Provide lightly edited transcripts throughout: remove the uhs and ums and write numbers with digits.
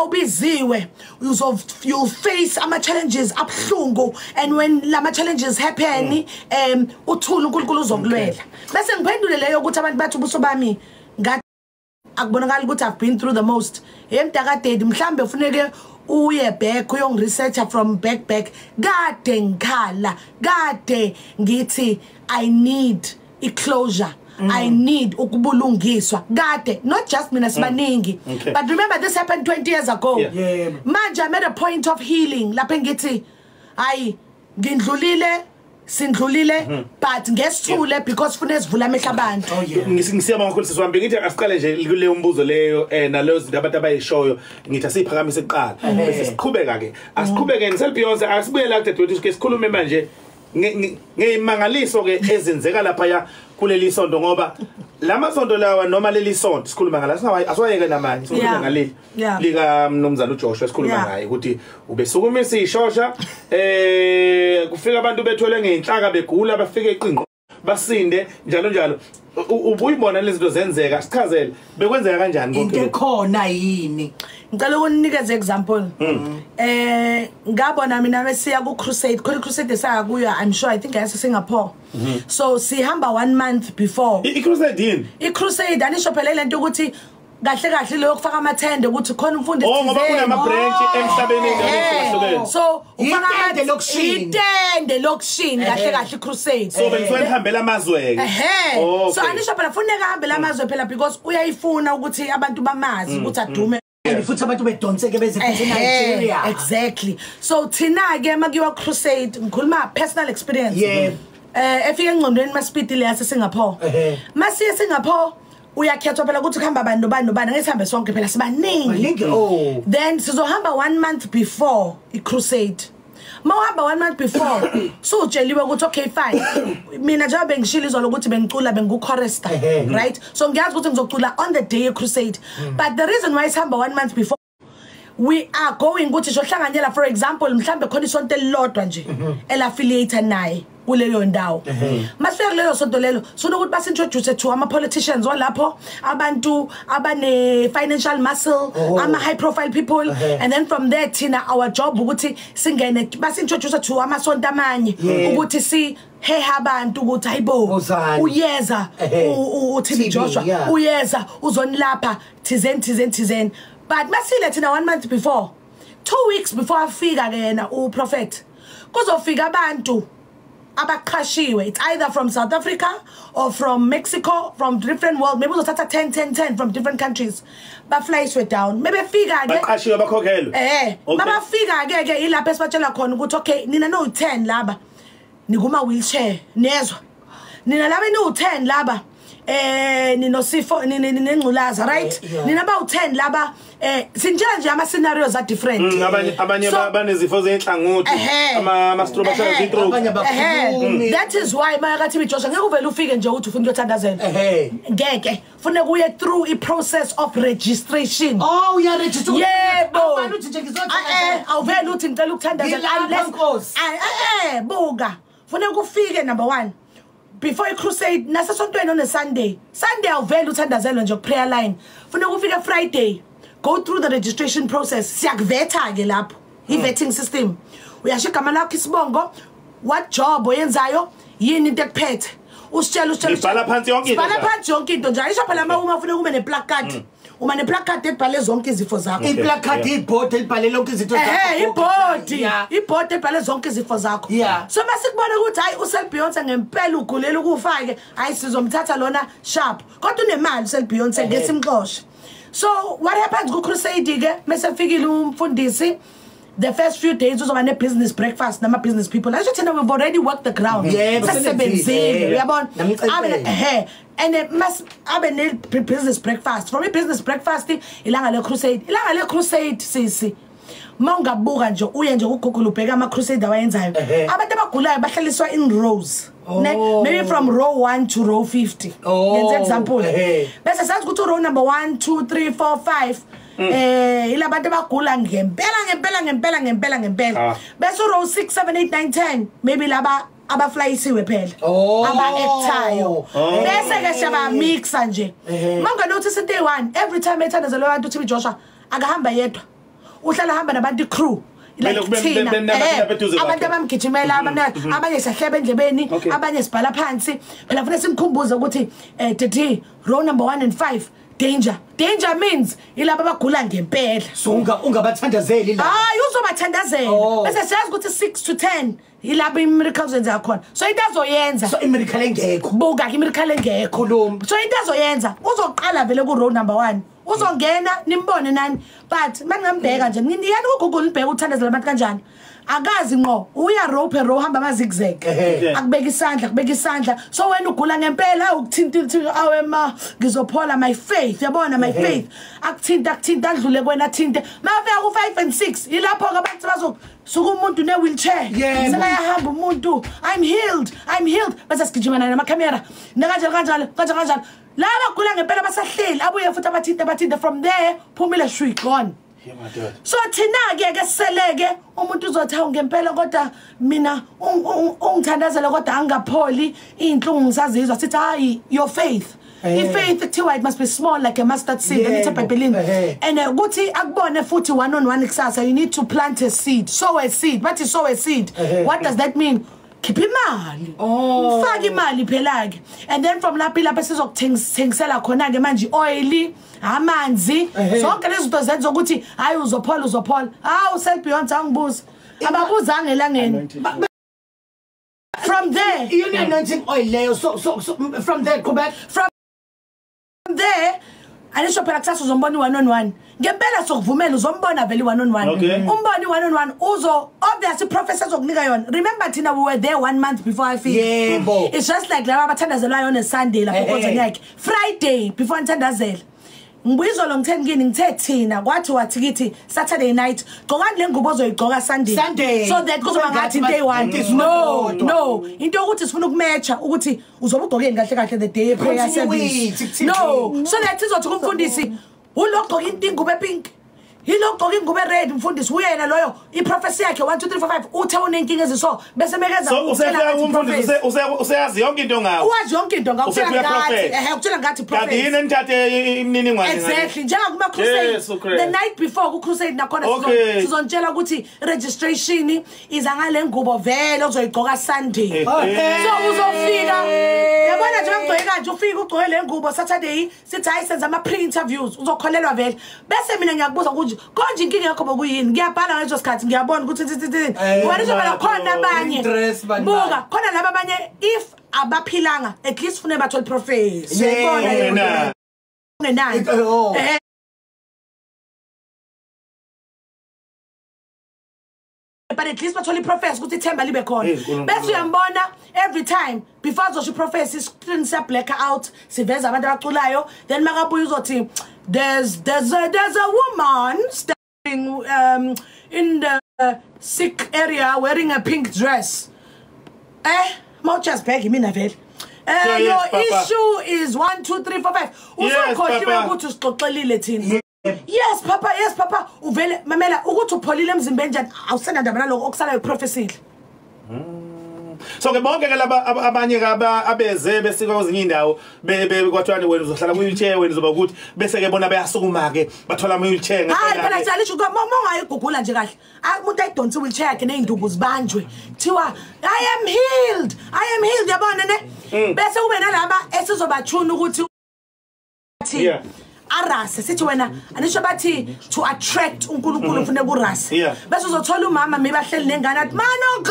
mawubiziwe you'll face ama challenges abhlungu, and when lama challenges happen uthula uNkulunkulu uzokulwela. Bese ngiphendule leyo ukuthi abantu bathi ubuso bami ngathi akubonakala ukuthi I've been through the most. Emdakadedi mhlambe ufuneke uye back uyongiresearcha from back kade ngikhala kade ngithi I need closure. I need ukubulungiswa kade, not just mina sibaningi. But remember this happened 20 years ago. Manje I made a point of healing lapho ngithi hayi ngindlulile sindlulile but ngesithule because funa sivula amehla abantu. Ngisiyama kakhulu sisiwambe ngithi asiqale nje kule umbuzo leyo nalezo zinto abantu abayishoyo ngithi asiphakamise eqala bese siqhubeka ke asiqhubeke ngiselBeyonce asibuye la kudadewethu ke sikhulume manje ngeyimangaliso ke ezenzeka lapha ya kuleli sonto ngoba lamasonto lawa noma leli sonto sikhuluma ngala aswayeke namanje sikhuluma ngaleli lika mnumzana uJoshua sikhuluma ngaye ukuthi ubesukumisa ishosha kufika abantu bethole ngeenhlaka begula bafike eqinqo basinde njalo ubuyibona lezi zinto zenzeka sichazele bekwenzeka kanjani konke into ekhona yini ngicela ukunikeza example ngabona mina besiya ku crusade crusade esaya kuyo I'm sure I think I Singapore so sihamba 1 month before crusade yini crusade anisho phela lento ukuthi kahle leyo kufaka amathende ukuthi khona umfundisi ngoba kunama branch emhlabeni ngehlukene so ufaka itende lokishini kahle crusade so benifuna ihambela amazwe so anisho phela funeka hambela amazwe phela because uyayifuna ukuthi abantu bamazi ukuthi adume futhi abantu bedonseke beze Nigeria. Exactly. So thina ke makiwa crusade ngikhuluma personal experience. Efike engqondweni masipiti le yase Singapore. Masiye Singapore uyakhethwa phela ukuthi kuhamba abantu nobani ngesihambe sonke phela sibaningi. Then sizohamba 1 month before crusade. Mawahamba 1 month before so utsheliwe ukuthi okay fine mina njengoba ngishilo izolo ukuthi bengicula benguchorister right so ngiyazi ukuthi ngizocula on the day of crusade but the reason why isihamba 1 month before we are going ukuthi sohlanganyela for example mhlambe khona isonto elilodwa nje elaffiliate naye kuleyo ndawo masifika leyo sonto lelo sonokuthi basintroduce to ama politicians walapho abantu abane financial muscle ama high profile people and then from there thina our job ukuthi singene basintroduce to ama sonto amanye ukuthi si heha abantu ukuthi hayibo uyeza uTB Joshua uyeza uzonilapha thizen but masile thina 1 month before 2 weeks before afika yena uProphet kuzofika abantu abaqhashiwe it's either from South Africa or from Mexico from different world maybe uzothatha 10 from different countries ba flyiswe down maybe fika ke baqhashiwe bakhokhelwe baba fika ke ilapha esibatshela khona ukuthi okay nina no 10 laba nikuma wheelchair nezwa nina laba no 10 laba ninosifo ninengculaza right nina ba u10 laba sinjela nje ama scenarios are different abanye banezifo zenhlangothi ama masturbation stroke that is why makathi Joshua ngeke uvele ufike nje uthi ufuna ukuthandazela ngeke ufuna kuye through a process of registration register yebo uthi nje ngizothandazela awuvele uthi ngicela ukuthandazela unless buka ufuna ukufike number 1 before a crusade nasesontweni on a Sunday awuvele uthandazelo nje prayer line funa ukufika Friday go through the registration process siyakuvetha ke lapho vetting system uyasho igama lakho isibongo what job oyenzayo yini into ekuphethe usitshela ibhala phansi yonke into nje ayisho phela uma ufuna kube ne placard uma ne placard ebhale zonke izifo zakho I placard iboard elibhale lonke izinto zakho iboard ebhale zonke izifo zakho so masikubona ukuthi hayi uSelBeyonce ngempela ugulela ukufake hayi sizomthatha lona sharp kodwa unemali uSelBeyonce ngesimxosha so what happens ku crusade ke mesefikile umfundisi the first few days uzoba ne business breakfast nama business people I should know we've already worked the ground sesebenzile uyabona and it must abe ne business breakfast from a business breakfast ilanga le crusade sisi mawungabuka nje uye nje uGoogle ubheka ama crusade awayenzayo abantu abagulayo bahlaliswa in rows maybe from row 1 to row 50 ngenze example bese sathi ukuthi row number 1 2 3 4 5 ilabantu abagula ngempela bese row 6 7 8 9 10 maybe laba abaflyisiwe phela aba-actayo bese ke shaba mixa nje manganothi into 1 every time ethandazela abantu uTB Joshua akahamba yedwa uhlala hamba nabantu crew like thina abantu abamgijimela abanye sahlebe endlebeni abanye sibhala phansi phela kufanele simkhumbuze ukuthi Didi row number 1 and 5 danger means ilabo abagula ngempela so ungabathandazeli la uzobathandazela bese siyazi ukuthi 6 to 10 ilabo imiracles enza khona so into azoyenza so imiracle engekho buka imiracle engekho so into azoyenza uzoqala vele ku row number 1 uzongena nimbone nani but mangambheka nje ngiyani ku Google nibheka uthandazela abantu kanjani akazi ngqo uya row per row hamba ama zigzag akubeka isandla so wena ugula ngempela ukuthinta awema ngizophola my faith yabona my faith akuthinta adlule kwena thinte mafika ku 5 and 6 ilapho ke abantu bazosuka umuntu ne wheelchair sekayahamba umuntu I'm healed bese sigijimana nama camera kanjalo laba gula ngempela basahleli abuye futhi abathinte from there phumile shwi gone. So thina ke seleke umuntu uzotha ngempela kodwa mina ungithandazela kodwa angapholi inhlungu ngisazizwa sithi hayi your faith faith kuthiwa it must be small like a mustard seed and ebhayibhelini and ukuthi akubone futhi one on one kusasa you need to plant a seed sow a seed what is sow a seed what does that mean khipha imali ufaka imali phela ke and then from lapha sizokuthengisela khona ke manje oil amanzi zonke lezi zinto zenza ukuthi hayi uzophola self beyond angibuza ababuzanga elangeni from there you need anointing oil leyo so from there go back from there anisho phela kusasa uzombona one on one ngempela sokuvumela uzombona vele one on one umboni one on one uzo obviously professors okunika yona remember thina we were there 1 month before I feel it's just like laba bathandazela yona Sunday lapho konke yakhe Friday before inthandazela ngibuyizolo ngithe thina kwathi wathi kithi Saturday night gqokani lengubo ozoyigqoka Sunday so that kuzoba ngathi day 1 no into ukuthi sifuna ukumatcha ukuthi uzobe ugqokeni kahle the day prayer service no so that izothi kumfundisi ulogqoka ingubo epink hilogqoka ingubo red mfundisi uyena loyo iprofessor yakhe 1 2 3 4 5 uthe unenkinga eziso bese mekeza ukutshela umfundisi useyazi yonke into ngawo uwazi yonke into ngawo ukutshela ngathi prophet kanti yini enithathe imininingwane exactly njengoba kuma crusade the night before ku crusade nakhona sizontshela ukuthi registration iza ngale ngubo vele ozoyigqoka Sunday so uzofika yabona nje ngigqoke kanje ufika ugqoke le ngubo Saturday sithi hayi senza ama pre-interviews uzokholelwa vele bese mina ngiyakubuza ukuthi konje inkinga yakho bokuyini ngiyabhala ngaleso sikhathi ngiyabona ukuthi wanisho bala khona abanye buka khona laba abanye if abaphilanga at least fune bathola prophecy uyayibona ngenani but at least bathola prophecy ukuthi ithemba libe khona bese uyambona every time before azosho prophecy screen sa black out siveza abantu abaculayo then makabuya uzothi there's a woman standing in the sick area wearing a pink dress just beg mina vele your issue is 1 2 3 4 5 uzokhohliwe ukuthi usixoxelile thina yes papa uvele mamela ukuthi upholile emzimbeni njani awusena ndaba naloko okusalayo prophecy so ke bonke ke laba abanye abeze besika kwezinye indawo kwathwani wena uzohlala ku wheelchair wena uzoba ukuthi bese ke bona bayasukuma ke bathola ama wheelchair ngempela hayi phela njalo mongayigugula nje kahle umuntu ayidonsi wheelchair yakhe neinduku zibanjwe thiwa I am healed yabona ne bese kube nalaba esizobathuna ukuthi arase sithi wena anisho bathi to attract uNkulunkulu ufune kurase bese uzothola umama mebahleli nengane athi man of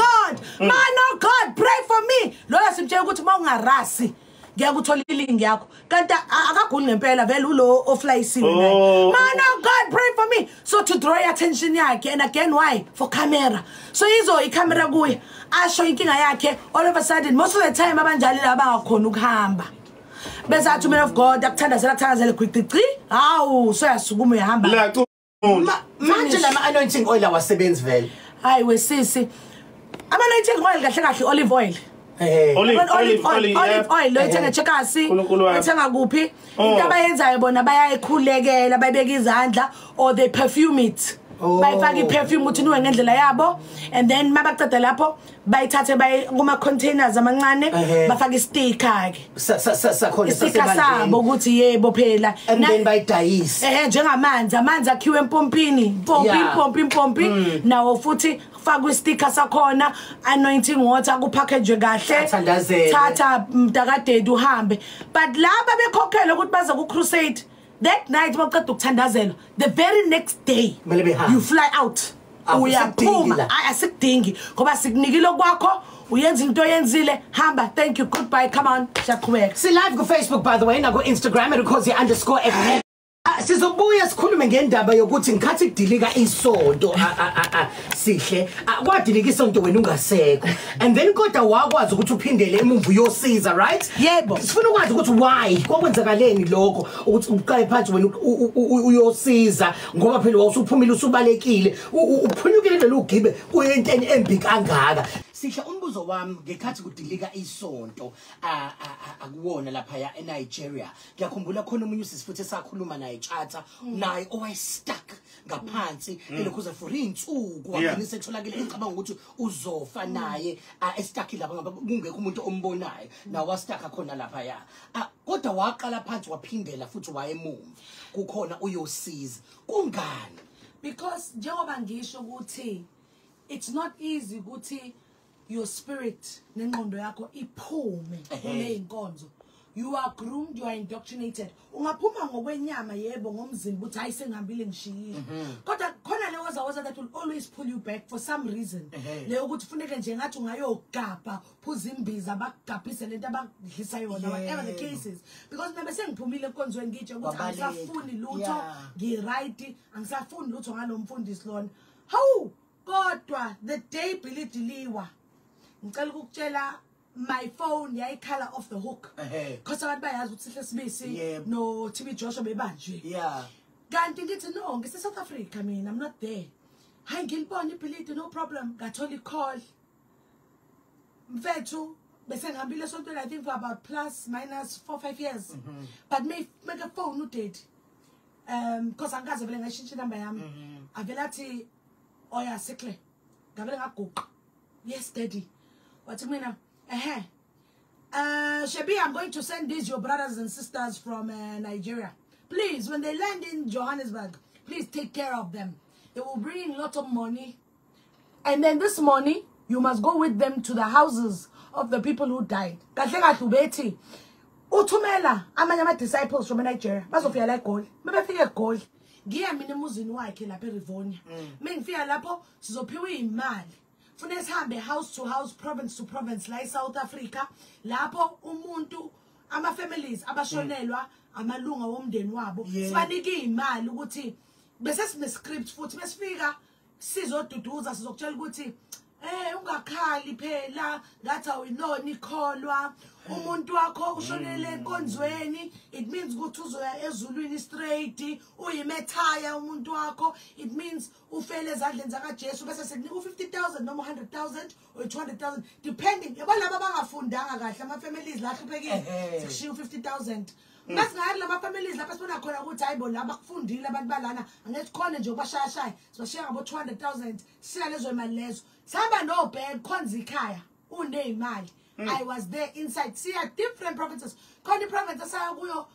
God pray for me lo yasimtshela ukuthi mawungarasi ngiyakuthola ilingi yakho kanti akaguli ngempela vele ulo oflyisiwe naye man of God pray for me so to draw your attention yakhe and again why for camera so izo icamera kuye asho inkinga yakhe all of a sudden most of the time abanjali laba ngakhona ukuhamba bese athi man of God akuthandazela quickly hawu so yasukuma uyahamba manje lama anointing oil awasebenzi vele hayi wesisi ama anointing oil kahle olive oil olive oil lo ithenga chekasi ithenga kuphi into abayenzayo bona bayayikhulekela bayibeka izandla or they perfume it bayifaka iperfume uthi niwe ngendlela yabo and then mabaqeda lapho bayithathe baye kuma containers amancane bafaka isticker ke sakhona sasebandleni ukuthi yebo phela and then bayidayise njengamanzi amanzi akhiwe empompini pompi nawo futhi fakwe sticker sakhona anointing water kupackage kahle thatha mntakadede uhambe but laba bekhokhela ukuthi baze ku crusade that night baqeda ukuthandazela the very next day you fly out uyaphuma asikudingi ngoba sikunikile kwakho uyenza into yenzile hamba thank you goodbye come on siyaqhubeka si live ku Facebook by the way na ku Instagram @Khosi_FM sizobuya sikhulume ngendaba yokuthi ngikhathi kudilika isonto sihle kwadilika isonto wena ungasekho and then kodwa wakwazi ukuthi uphindele emuva uyosiza right yebo sifuna ukwazi ukuthi why kokwenzakaleni lokho ukuthi uqale phansi wena uyosiza ngoba phela wawusuphumile usubalekile uphunyukile logibe kuyinto embi kangaka sihle umbuzo wami ngekhathi kudilika isonto akuwona lapha ya eNigeria ngiyakhumbula khona umunye usisifuthi sakhuluma naye chatha naye owayestuck ngaphansi elokhuza for insuku wabona setholakile ecabanga ukuthi uzofa naye estuck lapha ngoba kungekho umuntu ombonayo na wastuck khona lapha ya kodwa waqala phansi waphindela futhi wayemumva kukhona uyosiza kungani because njengoba ngisho ukuthi it's not easy ukuthi your spirit nengqondo yakho iphume kule inkonzo you are groomed you are indoctrinated ungaphuma ngokwenyama yebo ngomzimba uthi hayi sengihambile ngishiyile kodwa khona le waza that will always pull you back for some reason le ukuthi funeke nje ngathi ungayogaba phuza imbiza bakugabhise lento abadlisa yona whatever the cases because nabe sengiphumile enkonzweni ngitshe ukuthi angisafuni lutho ngiright angisafuni lutho ngalomfundisi lona hawu kodwa the day bilidiliwa ngicela ukutshela my phone yayikhala off the hook because abantu bayazi ukuthi sihle sibisi no TB Joshua bebanje kanti ngithi no ngise South Africa mina I'm not there hayi ngilibona ibilidi no problem ngathola i-call mfethu bese ngihambile esontweni I think for about ±4-5 years but make a phone udate because angaze vele ngashintsha inamba yami avela athi oya sikle ngavele ngaguqa yes daddy wathi mina Shebi, I'm going to send these your brothers and sisters from Nigeria. Please, when they land in Johannesburg, please take care of them. They will bring a lot of money. And then this money, you must go with them to the houses of the people who died. Uthumela amanye ama disciples from Nigeria. Bazofika la eGoli. Mebefika eGoli. Ngiya mina emuzini wakhe lapha eRivonia. Mengifika lapho sizophiwa imali. Funeka sihambe house to house, province to province la eSouth Africa lapho umuntu ama families abashonelwa amalunga womndeni wabo sibanike imali ukuthi bese sine script futhi besifika sizoduduza sizokutshela ukuthi ungakhali phela ngathi awinoni ikholwa umuntu wakho ushonele enkonzweni it means ukuthi uzoya ezulwini straight uyimethaya umuntu wakho it means ufele ezandleni zakaJesu bese sekunika u50,000 noma 100,000 or 200,000 depending yabalabo abangafundanga kahle ama families la hluphekile sekushiya u50,000 masingayari lama families lapha sibona khona ukuthi hayibo laba kufundile abantu balana angithi khona nje ubashayashaya sibashiya ngabo 200,000 siya lezo imali lezo sihamba no bag khonza ikhaya uneyimali I was there inside see different provinces khona iprovince asaya kuyo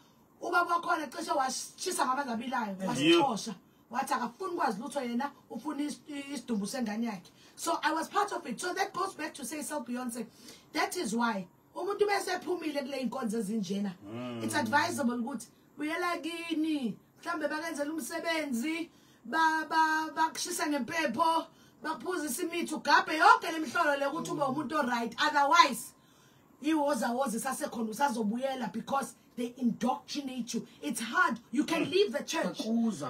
ubaba khona cishe washisa ngamanzi abilayo wasixosha wathi akafuni kwazi lutho yena ufuna isidumbu sengane yakhe so I was part of it so that goes back to say self Beyonce that is why umuntu bese ephumile kule inkonzo ezinjena it's advisable ukuthi buyela kini mhlambe bakenzela umsebenzi bakushisa ngempepho bakuphuza isimithi ugabe yonke lemhlolo le ukuthi ube umuntu right otherwise iwoza sasekhona usazobuyela because they indoctrinate you it's hard you can leave the church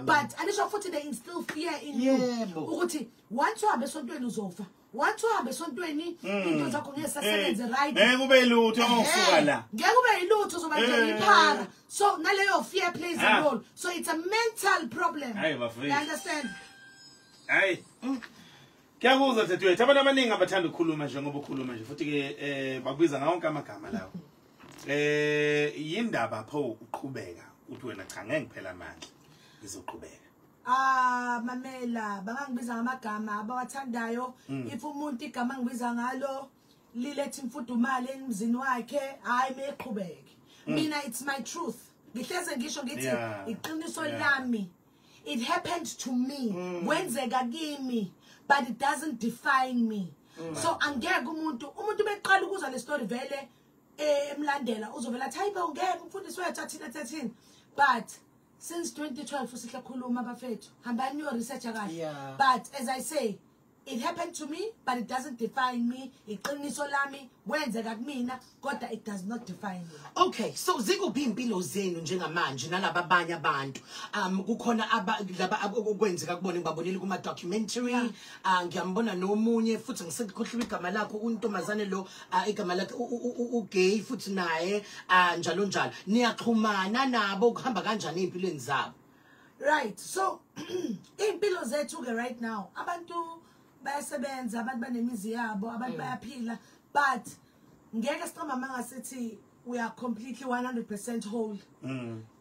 but anisho futhi they instill fear in you ukuthi once uhambe esontweni uzofa once uhambe esontweni into zakho ngeke sasebenze right ngeke kube lutho ngokusuka la ngeke kube yilutho uzoba ngeyiphara so naleyo fear plays a role so it's a mental problem you understand hayi Kuyakuzwa Thethu abantu abaningi abathanda ukukhuluma nje ngoba ukhuluma nje futhi ke bakubiza ngawonke amagama lawo yindaba pho uqhubeka uthi wena cha ngeke ngiphela amandla ngizoqhubeka mamela bangangibiza ngamagama abawathandayo if umuntu igama ngibiza ngalo lilethi imfudumali emzini wakhe hayi meqhubeke mina it's my truth ngihleze ngisho ngithi iqiniso lami it happened to me kwenzeka kimi but it doesn't define me so angeke umuntu beqala ukuzwa le story vele emlandela uzovela athi hayibo ngeke umfundisi wethu athina but since 2012 usihle khuluma abafethu hambani your research kahle but as I say it happened to me but it doesn't define me iqiniso lami kwenzeka kumina kodwa it does not define me. Okay, so zikuphi impilo zenu njengamanje nalabo abanye abantu kukhona laba okwenzeka kubona ngibabonile kuma documentary ngiyambona nomunye futhi ngisekhohlwa igama lakho untomazane lo igama lakhe ugay futhi naye njalo njalo niyaxhumana nabo kuhamba kanjani empilweni zabo? Right, so impilo zethu ke right now abantu bayasebenza abantu banemizi yabo abantu bayaphila but ngeke siqamba mangasithi we are completely 100% whole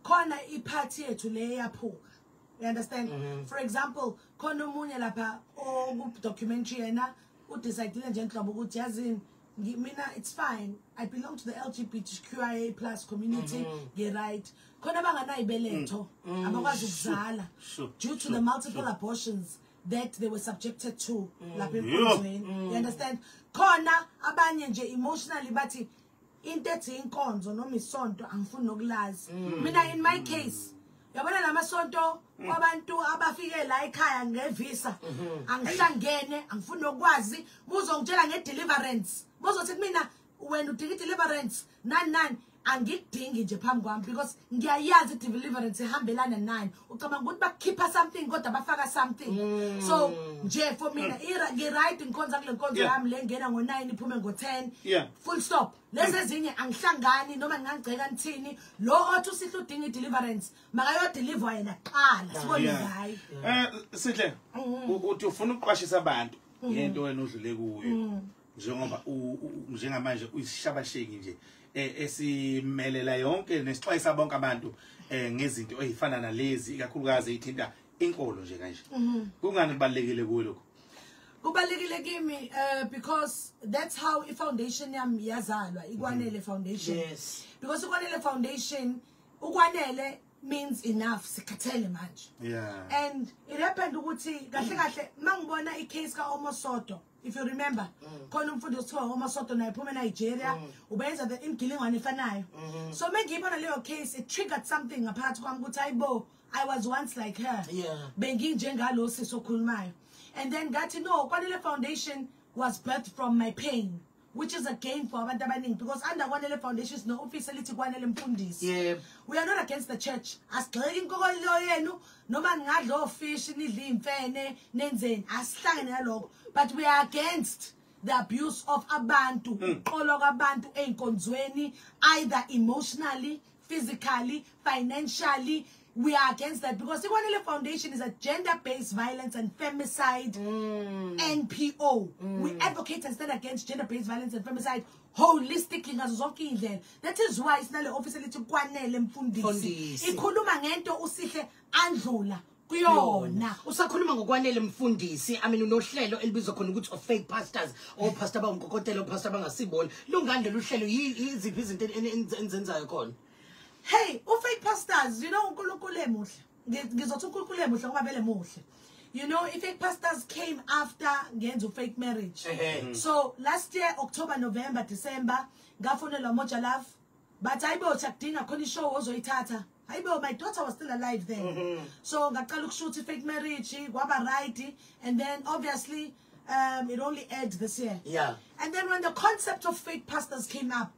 khona iphathi yethu le yaphuka you understand for example khona umunye lapha oku documentary yena udecide nje enhlobo ukuthi yazini mina it's fine I belong to the LGBTQIA+ community get right khona banganayibeletho abakwazi ukuzala due to the multiple abortions that they were subjected to lapha enkonzweni you understand khona abanye nje emotionally bathi into ethi inkonzo noma isonto angifuni nokulazi mina in my case yabona lamasonto kwabantu abafike la ekhaya ngevisa angihlangene angifuni nokwazi buzongitshela ngedeliverance buzothi mina wena udinga deliverance nani angikudingi nje phambi kwami because ngiyayazi deliverance ihambelana nani ucabanga ukuthi bakhipha something kodwa bafaka something so nje for mina ngi-right inkonzo kule nkonzo yami le ngena ngo9 iphume ngo10 full stop lezi ezinye angihlangani noma ngingagceka nithini lo othi usihle udinga deliverance makayo deliver yena qala sibone ngayi sihle uthi ufuna ukuqwashisa abantu ngento wena udlule kuyo njengoba njengamanje uyishabasheki nje esimelela yonke nesixwayisa bonke abantu ngezinto ezifana nalezi ikakhulukazi ithinta inkolo nje kanje kungani kubalekile kulo lokho? Kubalekile kimi because that's how ifoundation yami yazalwa iKwanele Foundation. Yes, because iKwanele Foundation uKwanele means enough sikhathele manje and it happened ukuthi kahle kahle mangibona icase ka Omosoto if you remember khona umfundi othiwa Omosoto naye phuma eNigeria ubenza the imgilingwane efanayo so mengibona leyo case it triggered something ngaphakathi kwami ukuthi ayibo I was once like her benginjengalo sisokhulumayo and then gathi no Kwanele Foundation was birthed from my pain which is a gain for abantu abaningi because under Kwanele Foundation is no office elithi Kwanele Mfundisi. We are not against the church. Asigxeki inkokolo yenu noma ngadlo fish nidla imfene nenzeni asihlangene nalokho but we are against the abuse of abantu uqolo kwabantu einkonzweni either emotionally, physically, financially. We are against that because the Kwanele Foundation is a gender-based violence and femicide NPO. We advocate and stand against gender-based violence and femicide holistically. That is why it's not the office elithi Kwanele Mfundisi. Ikhuluma ngento usihle andlula kuyona. Usakhuluma ngokwanele Mfundisi. I mean unohlelo elibizwa khona ukuthi of fake pastors or pastor bangukokotela pastor bangasibona. Lungande luhlelo yiziphi izinto enzenzayo khona? Hey, fake pastors, you know, uNkulunkulu emuhle. Ngizothi uNkulunkulu emuhle ngoba vele muhle. You know, fake pastors came after ngenza fake marriage. So last year October, November, December, ngafonela Mojalaf, but ayibo chakudinga khona ishow ozoyithatha. Ayibo my daughter was still alive then. So ngaqala ukushoot fake marriage, kwaba right, and then obviously it only aired this year. And then when the concept of fake pastors came up,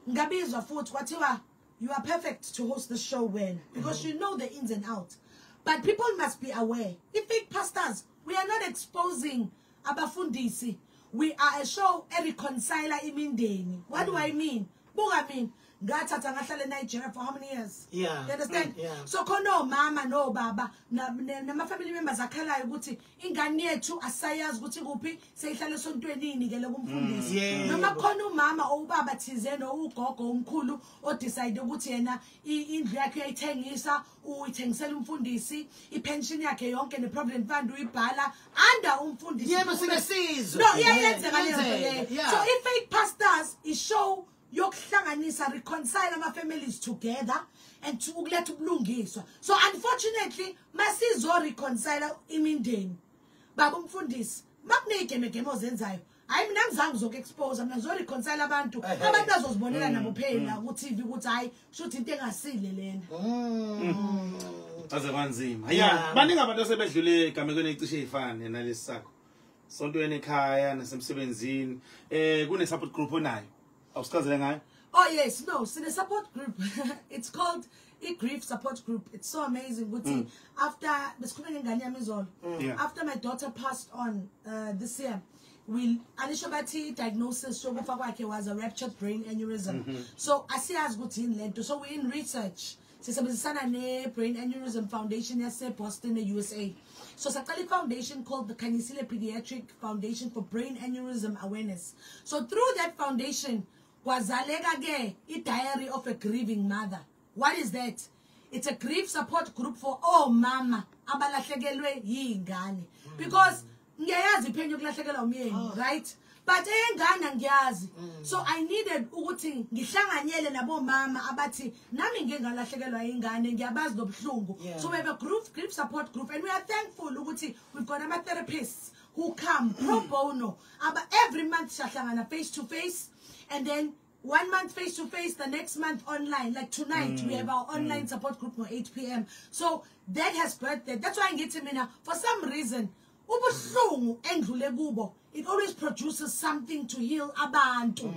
ngabizwa futhi kwathiwa you are perfect to host the show when because you know the ins and outs. But people must be aware. If fake pastors, we are not exposing abafundisi. We are a show a reconciler imindeni. What do I mean? buka mina ngathatha ngahlala eNigeria for how many years? Yeah. You understand? Yeah. So khona mama no baba nama family members akhalayo ukuthi ingane yethu asayazi ukuthi kuphi seyihlala esontweni ini ke lokumfundisi. Noma khona umama ou baba thizeno ugogo umkhulu o decide ukuthi yena indlu yakhe uyayithengisa uyithengisela umfundisi ipension yakhe yonke ne provident fund uyibhala under umfundisi. Yebo sinesizo. No, iyenzeka leyo. So if fake pastors is show yokuhlanganisa reconcile ama families together and to ukuletha ubulungiswa. So unfortunately masizo reconcile imindeni baba umfundisi makunegeme ozenzayo hayi mina ngizange zokuexpose mina zo reconcile abantu azozibonela nabo phela ku TV ukuthi hayi shothi into engasile lena aze kwanzima yeah baningi abantu asebedlule igamekweni ecishe ifane nalesi sakho sontweni ekhaya nasemsebenzini kune support group onayo awusichazele ngayo. Oh yes, no, so the support group it's called grief support group. It's so amazing. After after my daughter passed on this year, Alisha Bati diagnosis was a ruptured brain aneurysm. So I see as good in Lento. So we're in research. Brain Aneurysm Foundation Boston, the USA. So Sakali Foundation called the Kanisile Pediatric Foundation for Brain Aneurysm Awareness. So through that foundation was a diary of a grieving mother. What is that? It's a grief support group for all mama abalahlekelwe yingane. Because ngiyazi iphenyo yokulahlekelwa umyeni, right? But engane ngiyazi. So I needed ukuthi ngihlanganyele nabo mama abathi nami ngeke ngalahlekelwa ingane ngiyabazi lobhlungu. So we have a grief support group and we are thankful ukuthi we've got ama therapists who come pro bono every month siyahlangana face to face and then 1 month face to face, the next month online. Like tonight, we have our online support group for 8 p.m. So that has birthed that. That's why I get to me now. For some reason, it always produces something to heal abantu,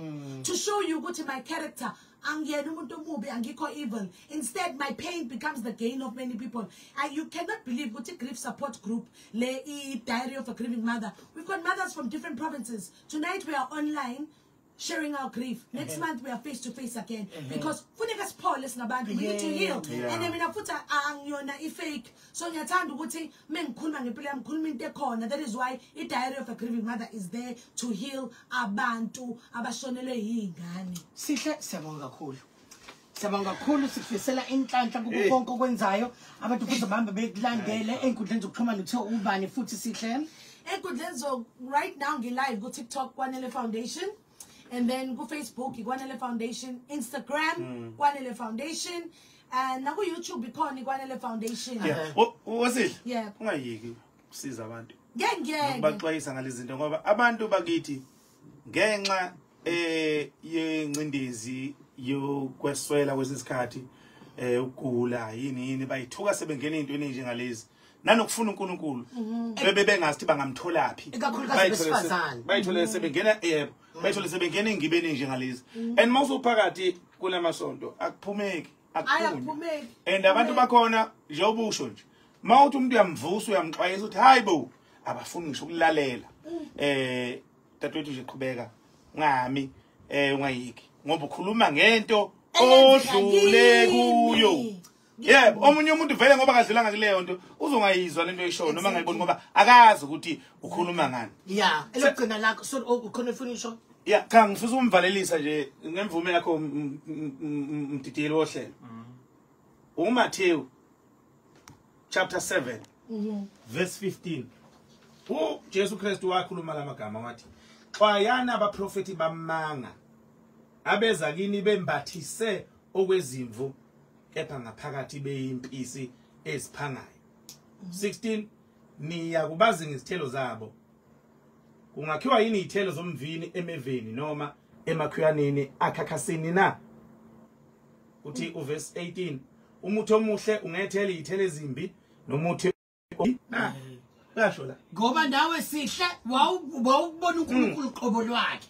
to show you what my character. Evil. Instead, my pain becomes the gain of many people. You cannot believe what a grief support group, Diary of a Grieving Mother. We've got mothers from different provinces. Tonight we are online sharing our grief. Next month we are face to face again. Because we need to heal. And then we put a fake. So that is why a Diary of a Grieving Mother is there to heal abantu abashonelwe yingane. Sihle siyabonga kakhulu. Siyabonga kakhulu sikufisela inhlanhla kuko konke okwenzayo abantu futhi bahamba bekulandele enkundleni zokuxhumana uthe ubani futhi sihle. Enkundleni zo right now ngi live ku TikTok Kwanele Foundation. And then go Facebook, Kwanele Foundation, Instagram, Kwanele Foundation, and now go YouTube, Kwanele Foundation. Yeah. What was it? Yeah. Ungayiki siza abantu. Ngeke. Baxwayisa ngalezinto ngoba abantu bakithi ngenxa yencindezi yokweswela kwesikhathi ukugula yini bayithuka sebengena into njengalezi. Nanokufuna uNkulunkulu bebengazi bangamthola phi bayithola sebengena bayithola sebengena ingibeni njengalezi and mawusuphakathi kulamasonto akuphumeki and abantu bakhona njengobusho nje mawuthi umuntu uyamvusa uyamxwayisa uthi hayibo abafuni ngisho ukulalela dadewethu nje qhubeka ngami ungayiki ngoba ukhuluma ngento odlule kuyo. Yeah, omunye umuntu vele ngoba akadlulanga kuleyo nto uzongayizwa lento eyishoyo noma ngayiboni ngoba akazi ukuthi ukhuluma ngani. Yeah, elogcina lakho so ukhona ufuna isho. Yeah, cha ngifisa umvalelisa nje ngemvume yakho mdidiyeli wohlelo. uMathewu chapter 7 verse 15. Jesu Kristu wakhuluma lamagama wathi xwayana abaprofeti bamanga abeza kini bembathise okwezimvu kepha ngaphakathi beyimpisi eziphangayo. 16 niya kubazi ngizithelo zabo. Kungakhiwa yini izithelo zomvini emeveni noma emakhwiyaneni akhakhasini na? Uthi uverse 18 umuthi omuhle ungethela izithelo ezimbi nomuthi kasho la ngoba nawe sihle wawubona uNkulunkulu qobo lwakhe.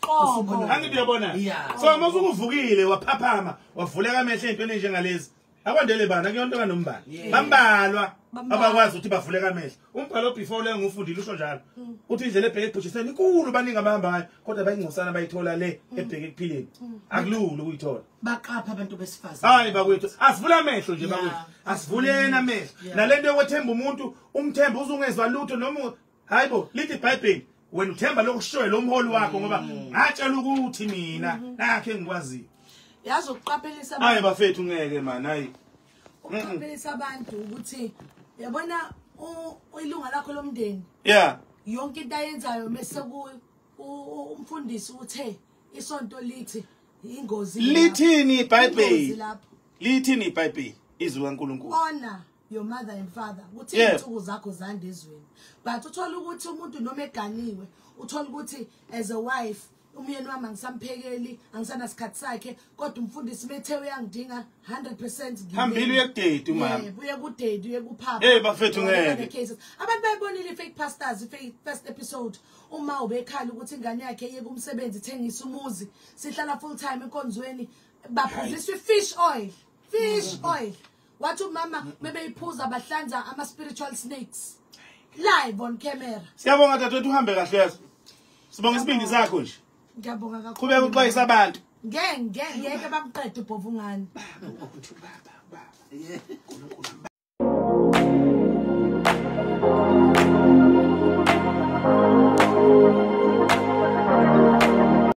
Angithi uyabona? So mase ukuvukile waphaphama wavuleka amehlo entweni njengalezi akwandele bana kuyonto kanombani bambalwa abakwazi ukuthi bavuleka amehlo umbhalo before le ngufundile usho njalo uthi indlela ebheke ebhujiseni inkulu baningi abahamba ngayo kodwa bayingcosana bayithola le ebheke ekuphileni akulula ukuyithola baqapha abantu besifazane hayi bakwethu asivula amehlo nje bakwethu asivuleni amehlo nalento yokwethemba umuntu umthemba uzungezwa lutho noma hayibo lithi iBhayibheli wena uthemba lokushoya lo mholi wakho ngoba ngatshela ukuthi mina nakhe ngikwazi yazi ukuqaphelisa abantu hayi bafethu ngeke man hayi ukuqaphelisa abantu ukuthi yabona ilunga lakho lomndeni yonke into ayenzayo mase umfundisi uthe isonto lithi ingozi lithini iBhayibheli lithini iBhayibheli izwi kaNkulunkulu honor your mother and father uthi insuku zakho zande ezweni but uthola ukuthi umuntu noma eganiwe uthola ukuthi as a wife umyeni wami angisamphekeli angisana sikhathi sakhe kodwa umfundisi bethe uyangidinga 100% hambile uyekudate umama uye kudate uye kuphapha bafethu ngeke abantu bayibonile fake pastors first episode uma ubekhala ukuthi ingane yakhe iye kumsebenzi ithengisa umuzi sihlala full time enkonzweni baphuziswa fish oil wathi umama bebeyiphuza bahlanza ama spiritual snakes live on camera siyabonga dadewethu uhambe kahle yazo sibonga isibindi sakho nje ngiyabonga kakhulu qhubeka uxwayisa abantu ngeke bamqede ubhovungani baba